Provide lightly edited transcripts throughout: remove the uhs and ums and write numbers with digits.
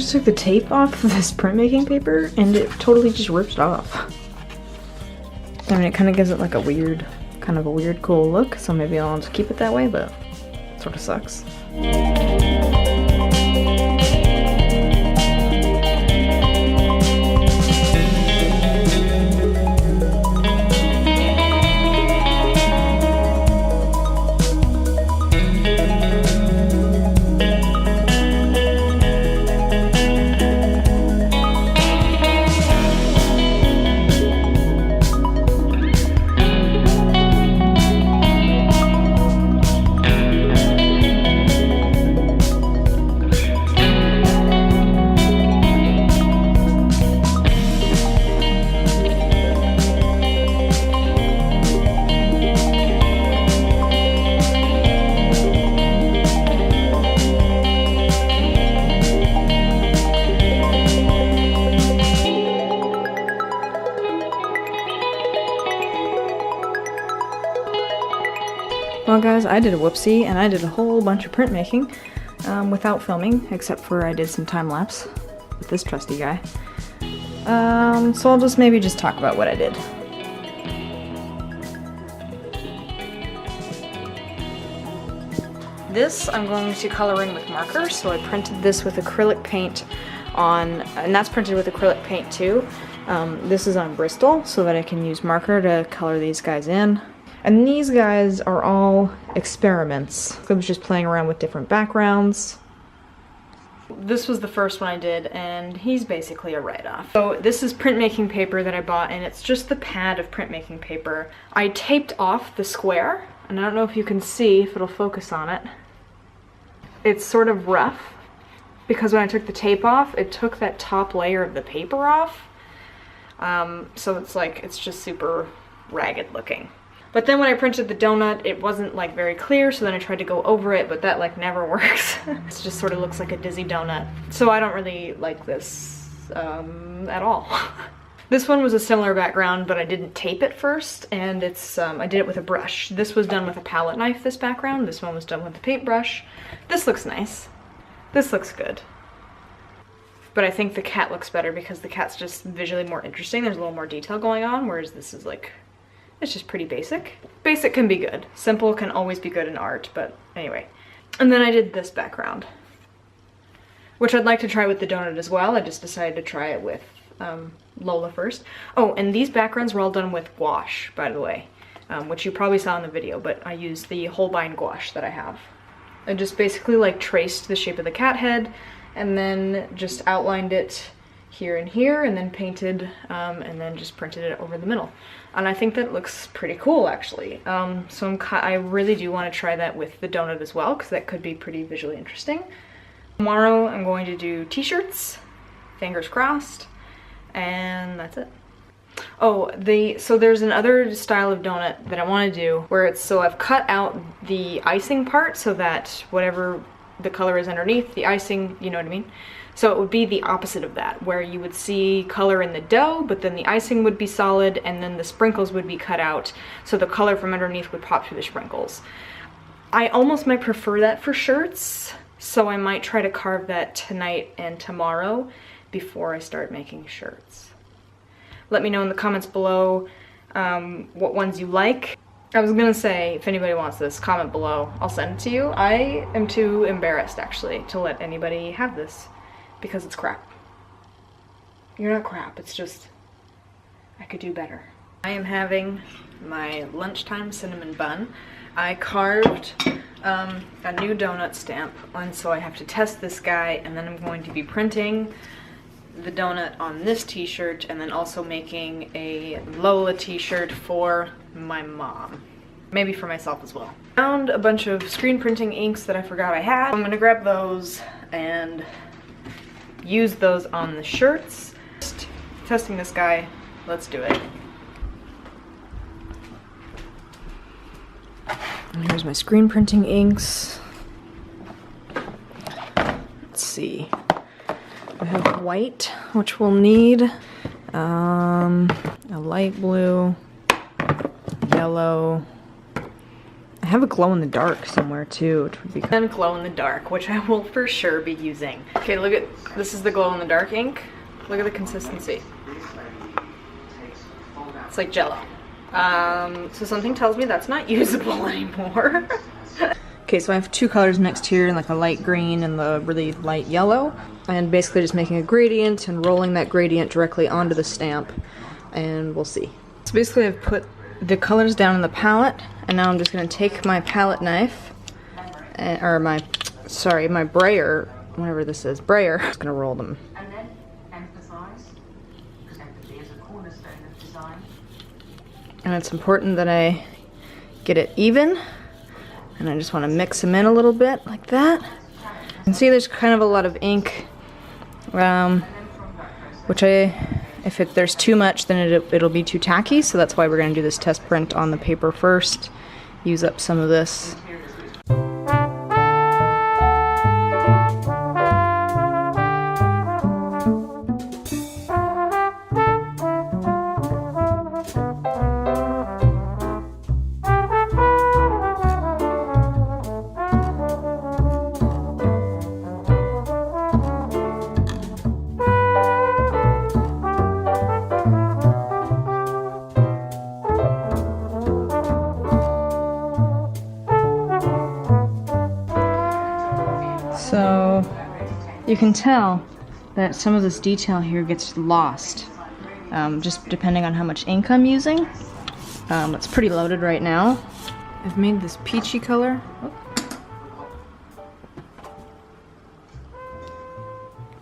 just took the tape off of this printmaking paper and it totally just ripped it off. I mean, it kind of gives it like a weird, cool look, so maybe I'll just keep it that way, but it sort of sucks. Well guys, I did a whoopsie and I did a whole bunch of printmaking without filming, except for I did some time-lapse with this trusty guy. So I'll just maybe talk about what I did. This I'm going to color in with marker, so I printed this with acrylic paint on, and that's printed with acrylic paint too. This is on Bristol so that I can use marker to color these guys in. And these guys are all experiments. I was just playing around with different backgrounds. This was the first one I did, and he's basically a write-off. So this is printmaking paper that I bought, and it's just the pad of printmaking paper. I taped off the square, and I don't know if you can see, if it'll focus on it. It's sort of rough, because when I took the tape off, it took that top layer of the paper off. So it's just super ragged looking. But then when I printed the donut, it wasn't like very clear, so then I tried to go over it, but that like never works. It just sort of looks like a dizzy donut. So I don't really like this at all. This one was a similar background, but I didn't tape it first, and it's I did it with a brush. This was done with a palette knife, this background. This one was done with a paintbrush. This looks nice. This looks good. But I think the cat looks better because the cat's just visually more interesting. There's a little more detail going on, whereas this is like, it's just pretty basic. Basic can be good. Simple can always be good in art, but anyway. And then I did this background, which I'd like to try with the donut as well. I just decided to try it with Lola first. Oh, and these backgrounds were all done with gouache, by the way, which you probably saw in the video, but I used the Holbein gouache that I have. I just basically like traced the shape of the cat head and then just outlined it here and here, and then painted, and then just printed it over the middle. And I think that looks pretty cool, actually. So I really do want to try that with the donut as well, because that could be pretty visually interesting. Tomorrow I'm going to do t-shirts, fingers crossed, and that's it. Oh, so there's another style of donut that I want to do, where it's, so I've cut out the icing part so that whatever the color is underneath, the icing, you know what I mean? So it would be the opposite of that, where you would see color in the dough, but then the icing would be solid, and then the sprinkles would be cut out, so the color from underneath would pop through the sprinkles. I almost might prefer that for shirts, so I might try to carve that tonight and tomorrow before I start making shirts. Let me know in the comments below what ones you like. I was gonna say, if anybody wants this, comment below. I'll send it to you. I am too embarrassed, actually, to let anybody have this, because it's crap. You're not crap, it's just, I could do better. I am having my lunchtime cinnamon bun. I carved a new donut stamp, and so I have to test this guy, and then I'm going to be printing the donut on this t-shirt, and then also making a Lola t-shirt for my mom. Maybe for myself as well. Found a bunch of screen printing inks that I forgot I had. I'm gonna grab those and use those on the shirts. Just testing this guy, let's do it. And here's my screen printing inks. Let's see. I have white, which we'll need, a light blue, yellow. I I have a glow in the dark somewhere too, which would be good. And glow in the dark, which I will for sure be using. Okay, look at, this is the glow in the dark ink. Look at the consistency. It's like Jello. So something tells me that's not usable anymore. Okay, so I have two colors mixed here, like a light green and the really light yellow. And basically just making a gradient and rolling that gradient directly onto the stamp. And we'll see. So basically I've put the colors down in the palette, and now I'm just going to take my palette knife, or my brayer, whatever this is, brayer. I'm just going to roll them. And then emphasize, because empathy is a cornerstone of design. And it's important that I get it even, and I just want to mix them in a little bit like that. You can see there's kind of a lot of ink, which if there's too much, then it'll be too tacky, so that's why we're going to do this test print on the paper first. Use up some of this. So you can tell that some of this detail here gets lost, just depending on how much ink I'm using. It's pretty loaded right now. I've made this peachy color.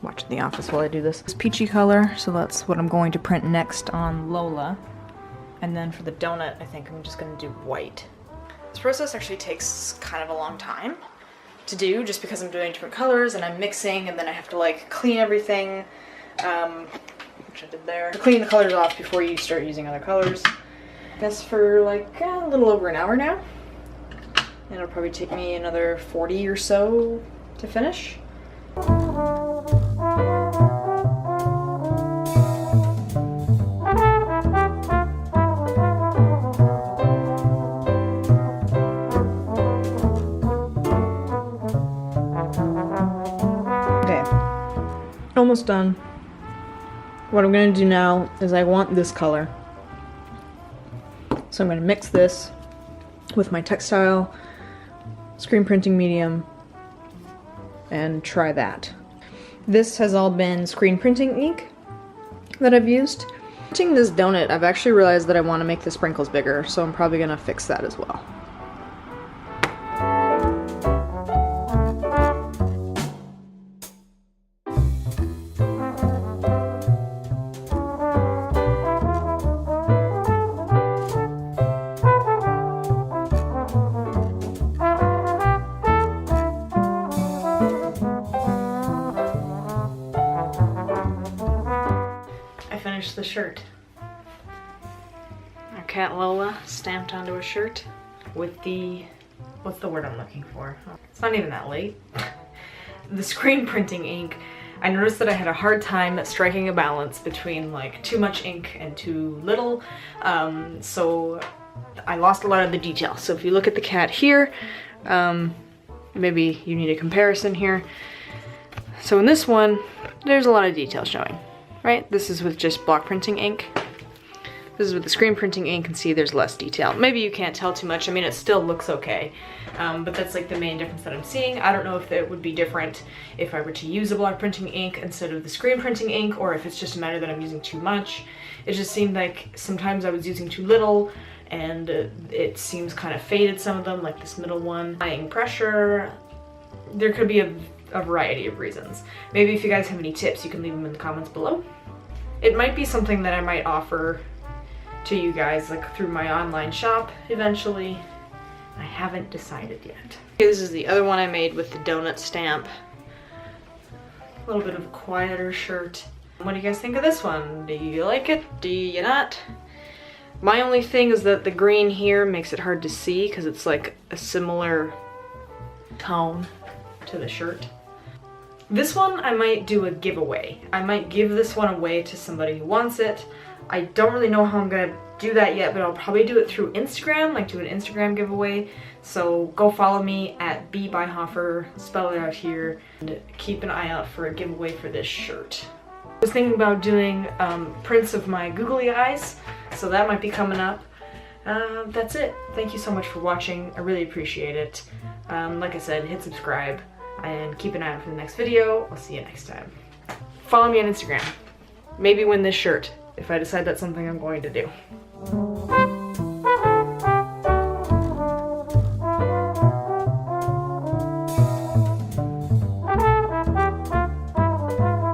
Watching The Office while I do this. This peachy color, so that's what I'm going to print next on Lola. And then for the donut, I think I'm just going to do white. This process actually takes kind of a long time to do, just because I'm doing different colors and I'm mixing, and then I have to like clean everything, which I did there. Clean the colors off before you start using other colors. That's for like a little over an hour now. And it'll probably take me another 40 or so to finish. Almost done. What I'm going to do now is I want this color. So I'm going to mix this with my textile screen printing medium and try that. This has all been screen printing ink that I've used. Printing this donut, I've actually realized that I want to make the sprinkles bigger, so I'm probably going to fix that as well. The shirt. Our cat Lola stamped onto a shirt with the, what's the word I'm looking for? It's not even that late. The screen printing ink. I noticed that I had a hard time striking a balance between like too much ink and too little, so I lost a lot of the detail. So if you look at the cat here, maybe you need a comparison here. So in this one, there's a lot of detail showing. Right? This is with just block printing ink. This is with the screen printing ink, and see there's less detail. Maybe you can't tell too much. I mean, it still looks okay, but that's like the main difference that I'm seeing. I don't know if it would be different if I were to use a block printing ink instead of the screen printing ink, or if it's just a matter that I'm using too much. It just seemed like sometimes I was using too little, and it seems kind of faded, some of them, like this middle one. Applying pressure. There could be a variety of reasons. Maybe if you guys have any tips, you can leave them in the comments below. It might be something that I might offer to you guys like through my online shop eventually. I haven't decided yet. Okay, this is the other one I made with the donut stamp. A little bit of a quieter shirt. What do you guys think of this one? Do you like it? Do you not? My only thing is that the green here makes it hard to see because it's like a similar tone to the shirt. This one I might do a giveaway. I might give this one away to somebody who wants it. I don't really know how I'm gonna do that yet, but I'll probably do it through Instagram, like do an Instagram giveaway. So go follow me at @bbyhofer, spell it out here, and keep an eye out for a giveaway for this shirt. I was thinking about doing prints of my googly eyes, so that might be coming up. That's it. Thank you so much for watching. I really appreciate it. Like I said, hit subscribe and keep an eye out for the next video. I'll see you next time. Follow me on Instagram. Maybe win this shirt if I decide that's something I'm going to do.